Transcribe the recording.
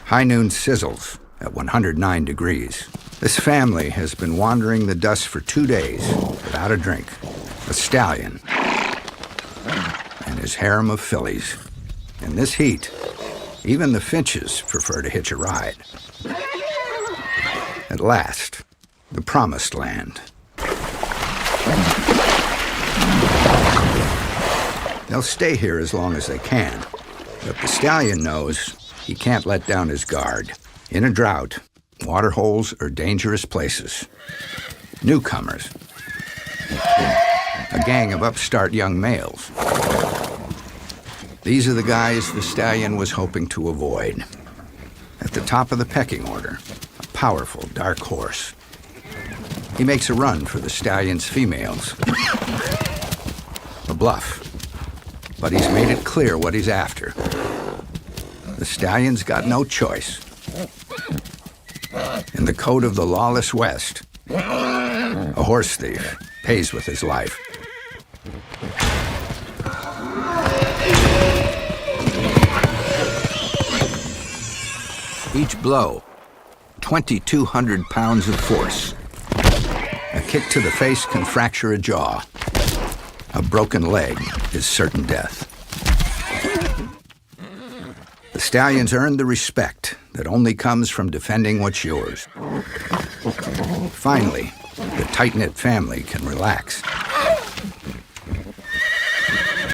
High noon sizzles at 109 degrees. This family has been wandering the dust for 2 days without a drink. A stallion and his harem of fillies. In this heat, even the finches prefer to hitch a ride. At last, the promised land. They'll stay here as long as they can, but the stallion knows he can't let down his guard. In a drought, water holes are dangerous places. Newcomers. A gang of upstart young males. These are the guys the stallion was hoping to avoid. At the top of the pecking order, a powerful dark horse. He makes a run for the stallion's females. A bluff, but he's made it clear what he's after. The stallion's got no choice. In the code of the lawless West, a horse thief pays with his life. Each blow, 2,200 pounds of force. A kick to the face can fracture a jaw. A broken leg is certain death. The stallion's earned the respect that only comes from defending what's yours. Finally, the tight-knit family can relax.